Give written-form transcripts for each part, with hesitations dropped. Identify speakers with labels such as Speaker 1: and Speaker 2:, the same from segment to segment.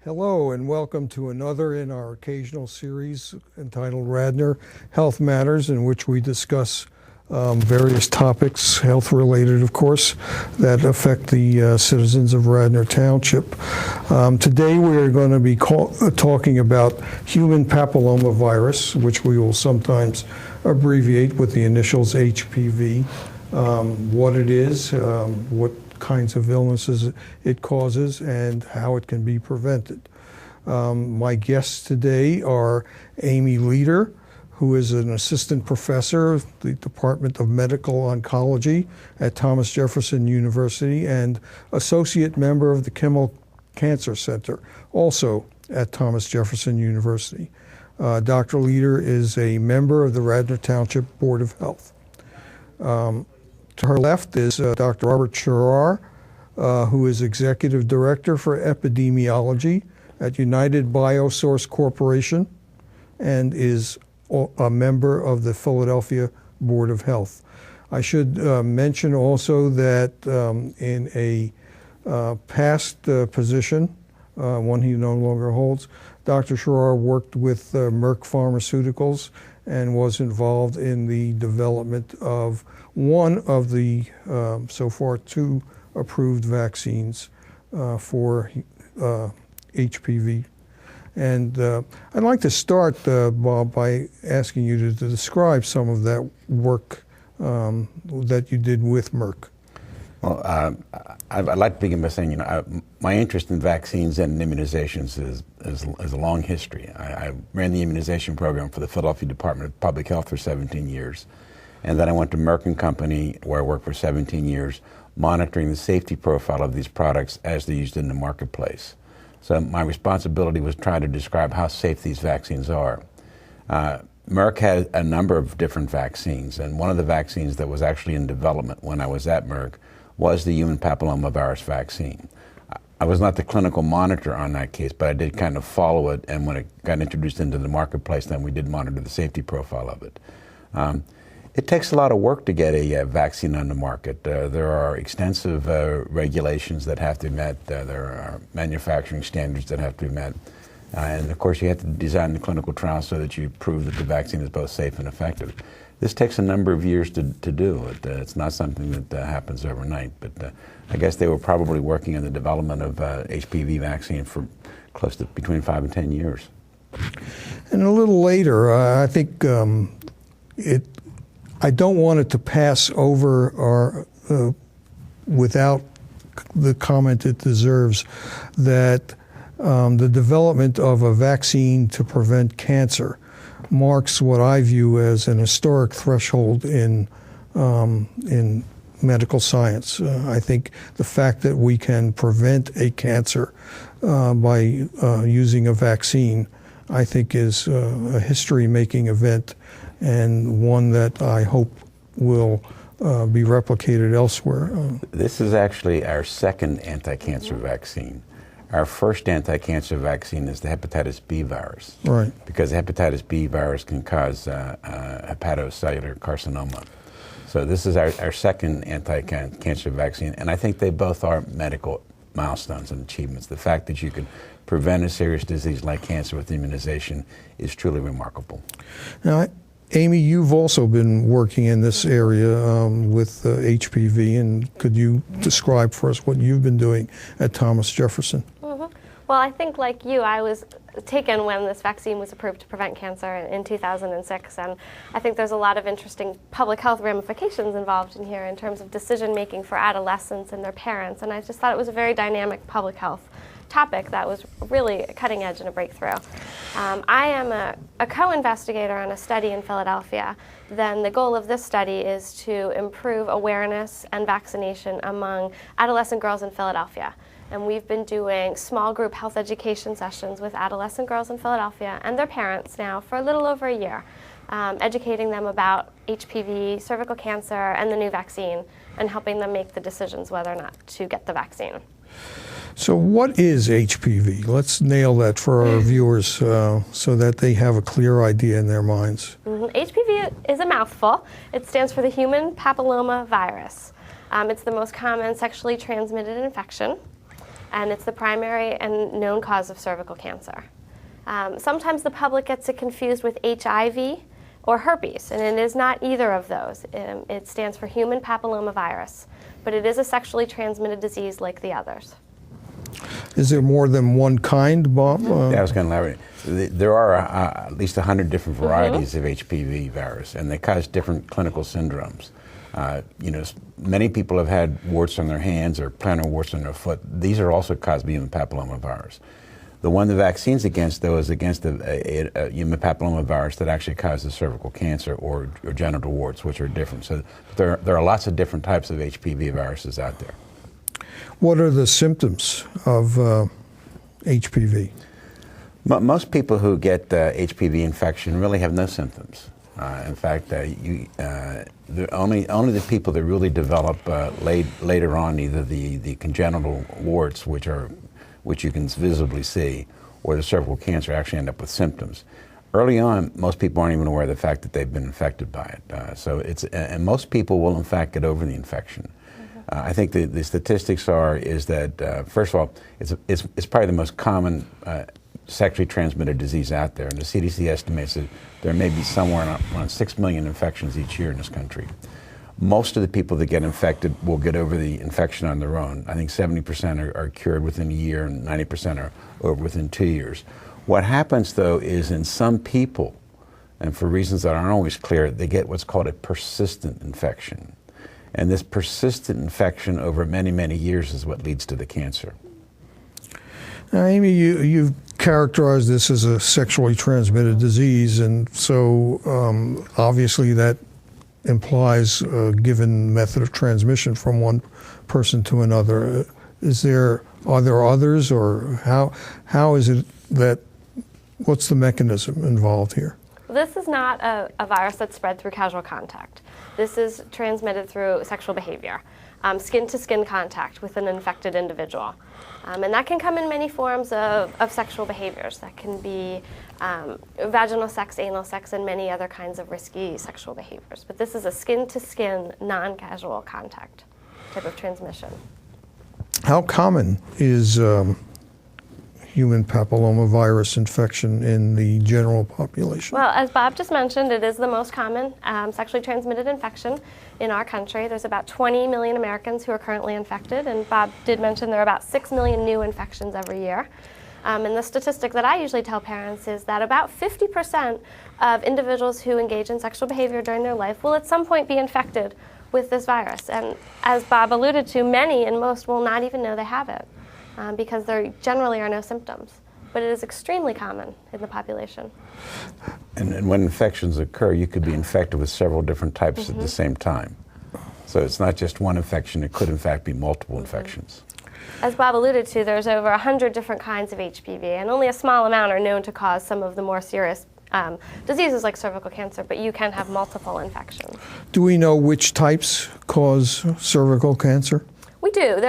Speaker 1: Hello and welcome to another in our occasional series entitled Radnor Health Matters, in which we discuss various topics, health related of course, that affect the citizens of Radnor Township. Today we are going to be talking about human papillomavirus, which we will sometimes abbreviate with the initials HPV, what it is, what kinds of illnesses it causes, and how it can be prevented. My guests today are Amy Leader, who is an assistant professor of the Department of Medical Oncology at Thomas Jefferson University and associate member of the Kimmel Cancer Center, also at Thomas Jefferson University. Dr. Leader is a member of the Radnor Township Board of Health. To her left is Dr. Robert Scherer, who is Executive Director for Epidemiology at United Biosource Corporation and is a member of the Philadelphia Board of Health. I should mention also that in a past position, one he no longer holds, Dr. Scherer worked with Merck Pharmaceuticals and was involved in the development of one of the, so far, 2 approved vaccines for HPV. And I'd like to start, Bob, by asking you to describe some of that work that you did with Merck.
Speaker 2: Well, I'd like to begin by saying, my interest in vaccines and immunizations is a long history. I ran the immunization program for the Philadelphia Department of Public Health for 17 years. And then I went to Merck & Company, where I worked for 17 years, monitoring the safety profile of these products as they're used in the marketplace. So my responsibility was trying to describe how safe these vaccines are. Merck had a number of different vaccines, and one of the vaccines that was actually in development when I was at Merck was the human papillomavirus vaccine. I was not the clinical monitor on that case, but I did kind of follow it, and when it got introduced into the marketplace, then we did monitor the safety profile of it. It takes a lot of work to get a vaccine on the market. There are extensive regulations that have to be met. There are manufacturing standards that have to be met. And of course, you have to design the clinical trial so that you prove that the vaccine is both safe and effective. This takes a number of years to do. It's not something that happens overnight. But I guess they were probably working on the development of HPV vaccine for close to between 5 and 10 years.
Speaker 1: And a little later, I think I don't want it to pass over or without the comment it deserves that the development of a vaccine to prevent cancer marks what I view as an historic threshold in medical science. I think the fact that we can prevent a cancer by using a vaccine, I think, is a history-making event, and one that I hope will be replicated elsewhere.
Speaker 2: This is actually our second anti-cancer vaccine. Our first anti-cancer vaccine is the hepatitis B virus.
Speaker 1: Right.
Speaker 2: Because the hepatitis B virus can cause hepatocellular carcinoma. So this is our second anti-cancer vaccine, and I think they both are medical milestones and achievements. The fact that you can prevent a serious disease like cancer with immunization is truly remarkable.
Speaker 1: Now, Amy, you've also been working in this area with HPV, and could you describe for us what you've been doing at Thomas Jefferson?
Speaker 3: Mm-hmm. Well, I think like you, I was taken when this vaccine was approved to prevent cancer in 2006, and I think there's a lot of interesting public health ramifications involved in here in terms of decision making for adolescents and their parents, and I just thought it was a very dynamic public health topic that was really cutting edge and a breakthrough. I am a co-investigator on a study in Philadelphia. Then the goal of this study is to improve awareness and vaccination among adolescent girls in Philadelphia. And we've been doing small group health education sessions with adolescent girls in Philadelphia and their parents now for a little over a year, educating them about HPV, cervical cancer, and the new vaccine, and helping them make the decisions whether or not to get the vaccine.
Speaker 1: So what is HPV? Let's nail that for our viewers so that they have a clear idea in their minds.
Speaker 3: HPV is a mouthful. It stands for the human papillomavirus. It's the most common sexually transmitted infection. and it's the primary and known cause of cervical cancer. Sometimes the public gets it confused with HIV or herpes, and it is not either of those. It stands for human papillomavirus, but it is a sexually transmitted disease like the others.
Speaker 1: Is there more than one kind, Bob?
Speaker 2: Yeah, I was going to elaborate. There are at least 100 different varieties of HPV virus, and they cause different clinical syndromes. Many people have had warts on their hands or plantar warts on their foot. These are also caused by human papillomavirus. The one the vaccine's against, though, is against a human papillomavirus that actually causes cervical cancer or genital warts, which are different. So there are lots of different types of HPV viruses out there.
Speaker 1: What are the symptoms of HPV?
Speaker 2: Most people who get HPV infection really have no symptoms. In fact, only the people that really develop later on either the congenital warts, which you can visibly see, or the cervical cancer actually end up with symptoms. Early on, most people aren't even aware of the fact that they've been infected by it. And most people will in fact get over the infection. I think the statistics is that first of all, it's probably the most common sexually transmitted disease out there, and the CDC estimates that there may be somewhere around 6 million infections each year in this country. Most of the people that get infected will get over the infection on their own. I think 70% are cured within a year, and 90% are over within 2 years. What happens, though, is in some people, and for reasons that aren't always clear, they get what's called a persistent infection. And this persistent infection over many, many years is what leads to the cancer.
Speaker 1: Now, Amy, you've characterized this as a sexually transmitted disease, and so obviously that implies a given method of transmission from one person to another. Are there others, or how is it that, what's the mechanism involved here?
Speaker 3: This is not a virus that's spread through casual contact. This is transmitted through sexual behavior, skin-to-skin contact with an infected individual. And that can come in many forms of sexual behaviors. That can be vaginal sex, anal sex, and many other kinds of risky sexual behaviors. But this is a skin-to-skin, non-casual contact type of transmission.
Speaker 1: How common is human papillomavirus infection in the general population?
Speaker 3: Well, as Bob just mentioned, it is the most common sexually transmitted infection in our country. There's about 20 million Americans who are currently infected, and Bob did mention there are about 6 million new infections every year. And the statistic that I usually tell parents is that about 50% of individuals who engage in sexual behavior during their life will at some point be infected with this virus. And as Bob alluded to, many and most will not even know they have it. Because there generally are no symptoms. But it is extremely common in the population.
Speaker 2: And when infections occur, you could be infected with several different types at the same time. So it's not just one infection, it could in fact be multiple infections.
Speaker 3: As Bob alluded to, there's over 100 different kinds of HPV, and only a small amount are known to cause some of the more serious diseases like cervical cancer, but you can have multiple infections.
Speaker 1: Do we know which types cause cervical cancer?
Speaker 3: We do.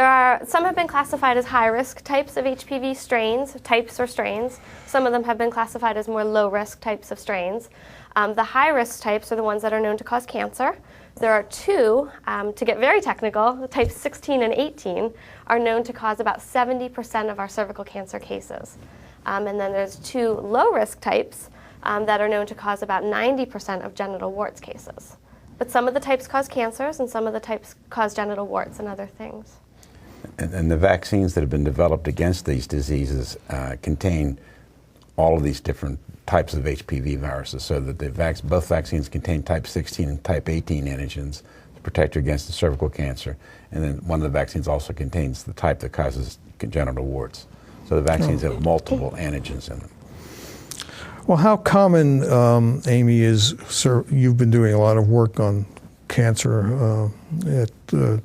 Speaker 3: Some have been classified as high-risk types of HPV strains, types or strains. Some of them have been classified as more low-risk types of strains. The high-risk types are the ones that are known to cause cancer. There are two, to get very technical, types 16 and 18 are known to cause about 70% of our cervical cancer cases. And then there's 2 low-risk types that are known to cause about 90% of genital warts cases. But some of the types cause cancers, and some of the types cause genital warts and other things.
Speaker 2: And the vaccines that have been developed against these diseases contain all of these different types of HPV viruses, so that both vaccines contain type 16 and type 18 antigens to protect you against the cervical cancer. And then one of the vaccines also contains the type that causes congenital warts. So the vaccines have multiple antigens in them.
Speaker 1: Well, how common, Amy, you've been doing a lot of work on cancer at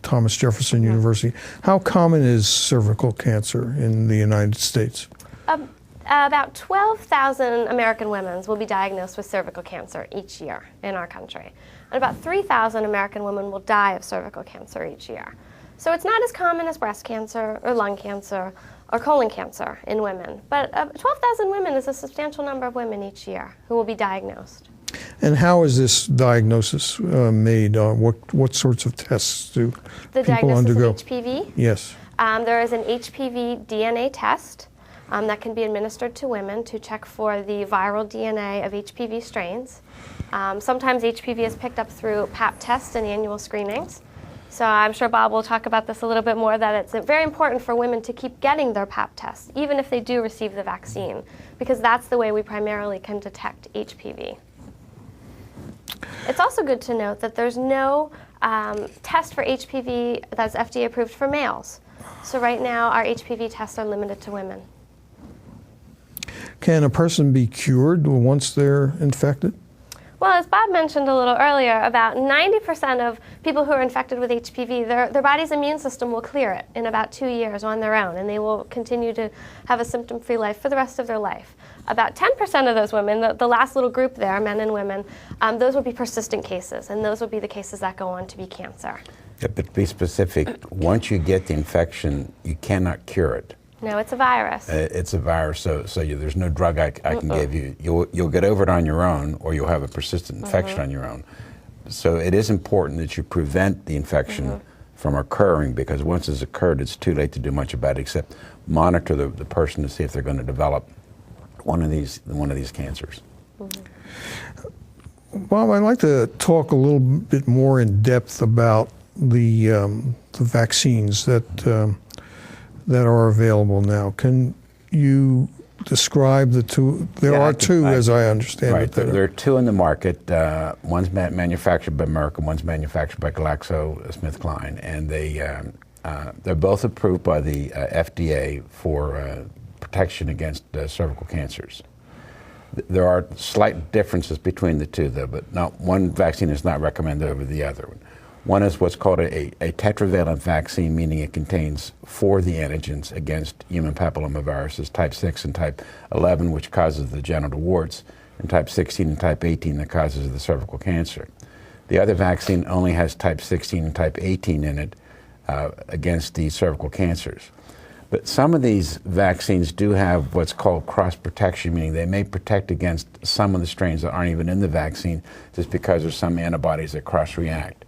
Speaker 1: Thomas Jefferson University. How common is cervical cancer in the United States?
Speaker 3: About 12,000 American women will be diagnosed with cervical cancer each year in our country. And about 3,000 American women will die of cervical cancer each year. So it's not as common as breast cancer or lung cancer or colon cancer in women. But 12,000 women is a substantial number of women each year who will be diagnosed.
Speaker 1: And how is this diagnosis made? What sorts of tests do people undergo?
Speaker 3: The diagnosis of HPV?
Speaker 1: Yes.
Speaker 3: There is an HPV DNA test that can be administered to women to check for the viral DNA of HPV strains. Sometimes HPV is picked up through Pap tests and annual screenings. So I'm sure Bob will talk about this a little bit more, that it's very important for women to keep getting their Pap tests, even if they do receive the vaccine, because that's the way we primarily can detect HPV. It's also good to note that there's no test for HPV that's FDA approved for males. So right now our HPV tests are limited to women.
Speaker 1: Can a person be cured once they're infected?
Speaker 3: Well, as Bob mentioned a little earlier, about 90% of people who are infected with HPV, their body's immune system will clear it in about 2 years on their own, and they will continue to have a symptom-free life for the rest of their life. About 10% of those women, the last little group there, men and women, those would be persistent cases, and those would be the cases that go on to be cancer.
Speaker 2: Yeah, but to be specific, once you get the infection, you cannot cure it.
Speaker 3: No, it's a virus.
Speaker 2: It's a virus, so there's no drug I can give you. You'll get over it on your own, or you'll have a persistent infection on your own. So it is important that you prevent the infection from occurring, because once it's occurred, it's too late to do much about it except monitor the person to see if they're going to develop one of these cancers.
Speaker 1: Bob, I'd like to talk a little bit more in depth about the vaccines that are available now. Can you describe the two? There are two, as I understand it.
Speaker 2: Right, there are two in the market. One's manufactured by Merck and one's manufactured by GlaxoSmithKline, and they're both approved by the FDA for protection against cervical cancers. There are slight differences between the two, though, but one vaccine is not recommended over the other one. One is what's called a tetravalent vaccine, meaning it contains 4 of the antigens against human papillomaviruses, type 6 and type 11, which causes the genital warts, and type 16 and type 18 that causes the cervical cancer. The other vaccine only has type 16 and type 18 in it against the cervical cancers. But some of these vaccines do have what's called cross-protection, meaning they may protect against some of the strains that aren't even in the vaccine just because there's some antibodies that cross-react.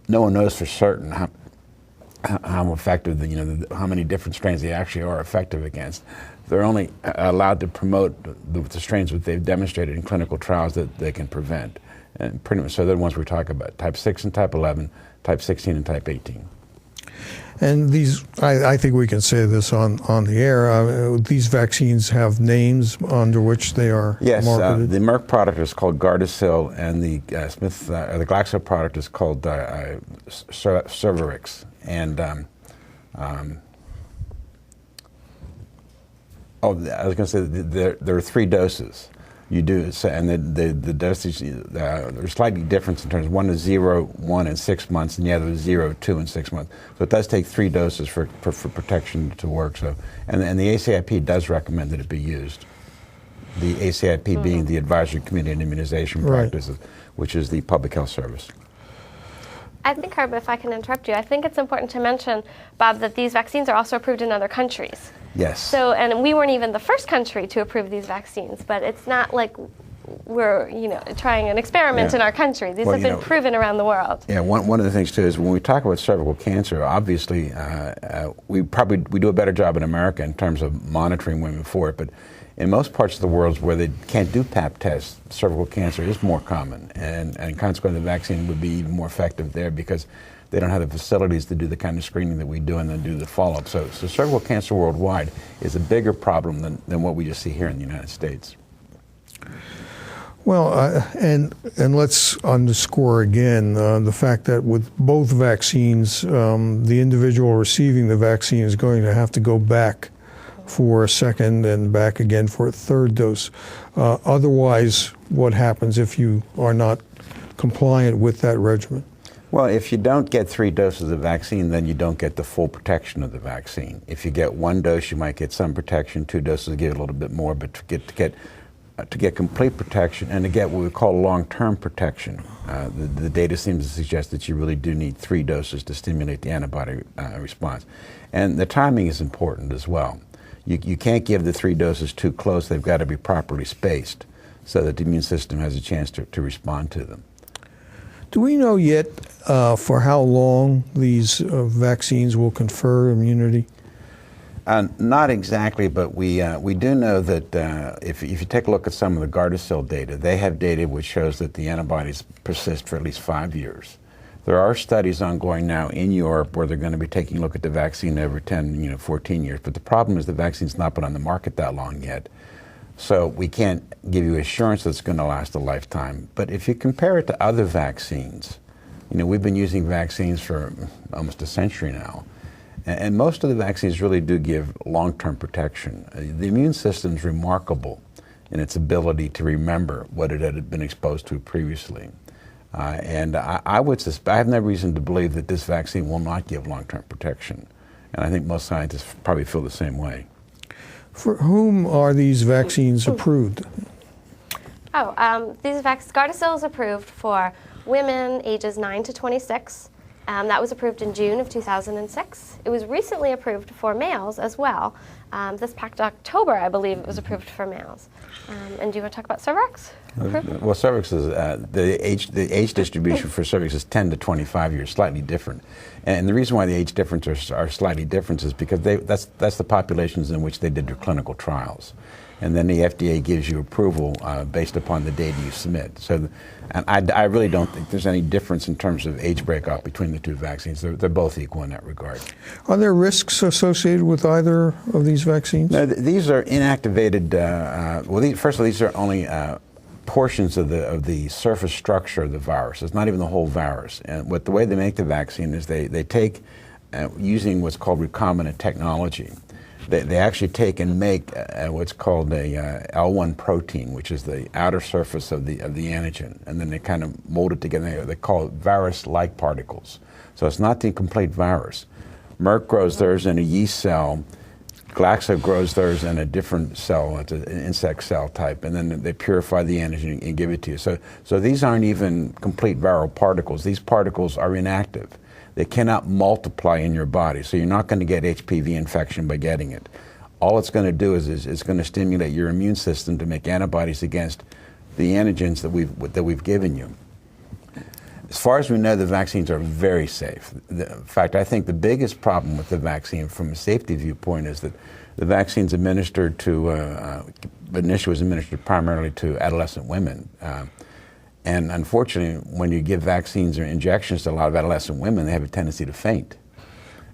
Speaker 2: No one knows for certain how effective, how many different strains they actually are effective against. They're only allowed to promote the strains that they've demonstrated in clinical trials that they can prevent. And pretty much, so they're the ones we're talking about, type 6 and type 11, type 16 and type 18.
Speaker 1: And these, I think we can say this on the air, these vaccines have names under which they are marketed? Yes,
Speaker 2: the Merck product is called Gardasil, and the Glaxo product is called Cervarix. And I was going to say there are 3 doses. You do, and the dosage, there's slightly different in terms of one is 0, 1, and 6 months, and the other is 0, 2, and 6 months. So it does take 3 doses for protection to work. So, and the ACIP does recommend that it be used. The ACIP being the Advisory Committee on Immunization Practices, which is the Public Health Service.
Speaker 3: I think, Herb, if I can interrupt you, I think it's important to mention, Bob, that these vaccines are also approved in other countries.
Speaker 2: Yes.
Speaker 3: So, and we weren't even the first country to approve these vaccines, but it's not like we're, trying an experiment in our country. These have been proven around the world. Yeah,
Speaker 2: one of the things too is when we talk about cervical cancer, obviously we do a better job in America in terms of monitoring women for it, but in most parts of the world where they can't do Pap tests, cervical cancer is more common, and consequently the vaccine would be even more effective there because they don't have the facilities to do the kind of screening that we do and then do the follow-up. So cervical cancer worldwide is a bigger problem than what we just see here in the United States.
Speaker 1: Well, and let's underscore again the fact that with both vaccines, the individual receiving the vaccine is going to have to go back for a second and back again for a third dose. Otherwise, what happens if you are not compliant with that regimen?
Speaker 2: Well, if you don't get 3 doses of vaccine, then you don't get the full protection of the vaccine. If you get 1 dose, you might get some protection. 2 doses give a little bit more, but to get complete protection and to get what we call long-term protection, the data seems to suggest that you really do need 3 doses to stimulate the antibody response. And the timing is important as well. You can't give the 3 doses too close. They've got to be properly spaced so that the immune system has a chance to respond to them.
Speaker 1: Do we know yet for how long these vaccines will confer immunity?
Speaker 2: Not exactly, but we do know that if you take a look at some of the Gardasil data, they have data which shows that the antibodies persist for at least 5 years. There are studies ongoing now in Europe where they're going to be taking a look at the vaccine over 10, 14 years. But the problem is the vaccine's not been on the market that long yet. So we can't give you assurance that it's going to last a lifetime. But if you compare it to other vaccines, we've been using vaccines for almost a century now. And most of the vaccines really do give long-term protection. The immune system is remarkable in its ability to remember what it had been exposed to previously. And I would suspect, I have no reason to believe that this vaccine will not give long-term protection. And I think most scientists probably feel the same way.
Speaker 1: For whom are these vaccines approved?
Speaker 3: Gardasil is approved for women ages 9 to 26. That was approved in June of 2006. It was recently approved for males as well. This past October, I believe, it was approved for males. And do you want to talk about Cervarix?
Speaker 2: Well, Cervarix is the age distribution for Cervarix is 10 to 25 years, slightly different. And the reason why the age differences are slightly different is because that's the populations in which they did their clinical trials. And then the FDA gives you approval based upon the data you submit. So, and I really don't think there's any difference in terms of age breakout between the two vaccines. They're both equal in that regard.
Speaker 1: Are there risks associated with either of these vaccines?
Speaker 2: No, these are inactivated. First of all, these are only portions of the surface structure of the virus. It's not even the whole virus. And the way they make the vaccine is they take, using what's called recombinant technology, they actually take and make what's called a L1 protein, which is the outer surface of the antigen, and then they kind of mold it together. They call it virus-like particles. So it's not the complete virus. Merck grows theirs in a yeast cell. Glaxo grows theirs in a different cell, it's an insect cell type, and then they purify the antigen and give it to you. So these aren't even complete viral particles. These particles are inactive. They cannot multiply in your body, so you're not going to get HPV infection by getting it. All it's going to do is it's going to stimulate your immune system to make antibodies against the antigens that we've given you. As far as we know, the vaccines are very safe. In fact, I think the biggest problem with the vaccine from a safety viewpoint is that the vaccine's administered initially was administered primarily to adolescent women. And unfortunately, when you give vaccines or injections to a lot of adolescent women, they have a tendency to faint.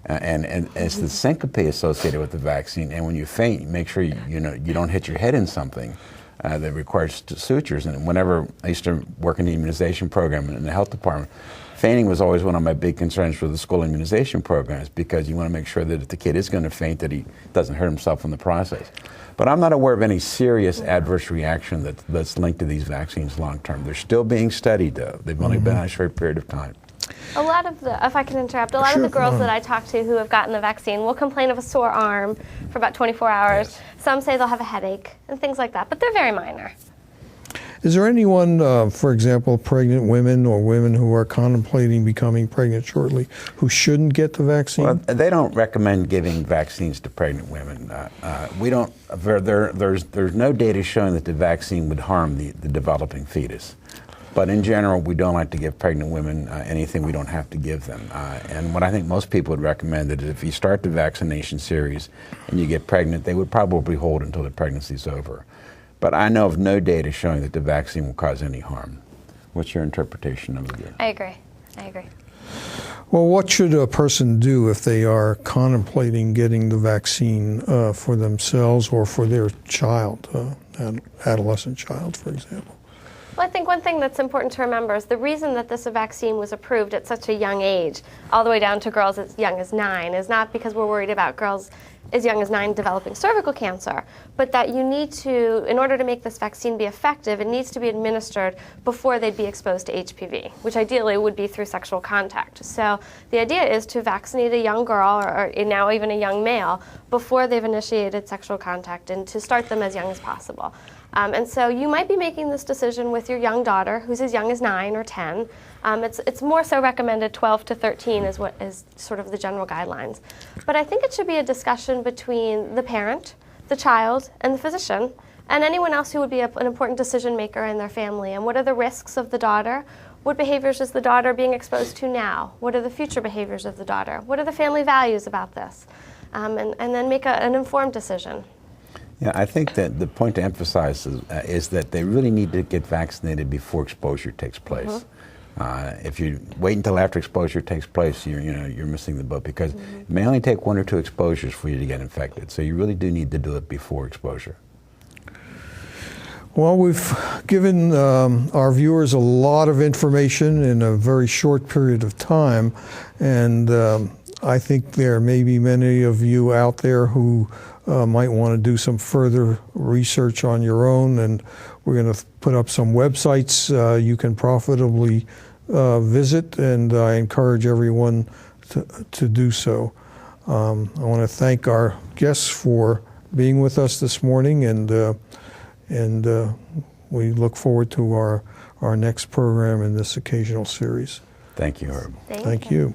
Speaker 2: And it's the syncope associated with the vaccine. And when you faint, make sure you don't hit your head in something that requires sutures. And whenever I used to work in the immunization program in the health department, fainting was always one of my big concerns for the school immunization programs, because you want to make sure that if the kid is going to faint, that he doesn't hurt himself in the process. But I'm not aware of any serious adverse reaction that's linked to these vaccines long term. They're still being studied, though. They've only been on a short period of time.
Speaker 3: A lot of the, if I can interrupt, a lot of the girls that I talk to who have gotten the vaccine will complain of a sore arm for about 24 hours.
Speaker 2: Yes.
Speaker 3: Some say they'll have a headache and things like that, but they're very minor.
Speaker 1: Is there anyone, for example, pregnant women or women who are contemplating becoming pregnant shortly, who shouldn't get the vaccine?
Speaker 2: Well, they don't recommend giving vaccines to pregnant women. We don't. There's no data showing that the vaccine would harm the developing fetus. But in general, we don't like to give pregnant women anything we don't have to give them. And what I think most people would recommend is if you start the vaccination series and you get pregnant, they would probably hold until the pregnancy's over. But I know of no data showing that the vaccine will cause any harm. What's your interpretation of it?
Speaker 3: I agree.
Speaker 1: Well, what should a person do if they are contemplating getting the vaccine for themselves or for their child, an adolescent child, for example?
Speaker 3: Well, I think one thing that's important to remember is the reason that this vaccine was approved at such a young age, all the way down to girls as young as 9, is not because we're worried about girls as young as 9 developing cervical cancer, but that you need to, in order to make this vaccine be effective, it needs to be administered before they'd be exposed to HPV, which ideally would be through sexual contact. So the idea is to vaccinate a young girl, or now even a young male, before they've initiated sexual contact, and to start them as young as possible. And so you might be making this decision with your young daughter, who's as young as 9 or 10. It's more so recommended 12 to 13 is what is sort of the general guidelines. But I think it should be a discussion between the parent, the child, and the physician, and anyone else who would be an important decision maker in their family. And what are the risks of the daughter? what behaviors is the daughter being exposed to now? What are the future behaviors of the daughter? What are the family values about this? And then make an informed decision.
Speaker 2: Yeah, I think that the point to emphasize is that they really need to get vaccinated before exposure takes place. If you wait until after exposure takes place, you're missing the boat, because it may only take 1 or 2 exposures for you to get infected. So you really do need to do it before exposure.
Speaker 1: Well, we've given our viewers a lot of information in a very short period of time, and I think there may be many of you out there who might want to do some further research on your own, and we're going to put up some websites you can profitably visit, and I encourage everyone to do so. I want to thank our guests for being with us this morning, and we look forward to our next program in this occasional series.
Speaker 2: Thank you, Herb.
Speaker 3: Thank
Speaker 1: Thank you.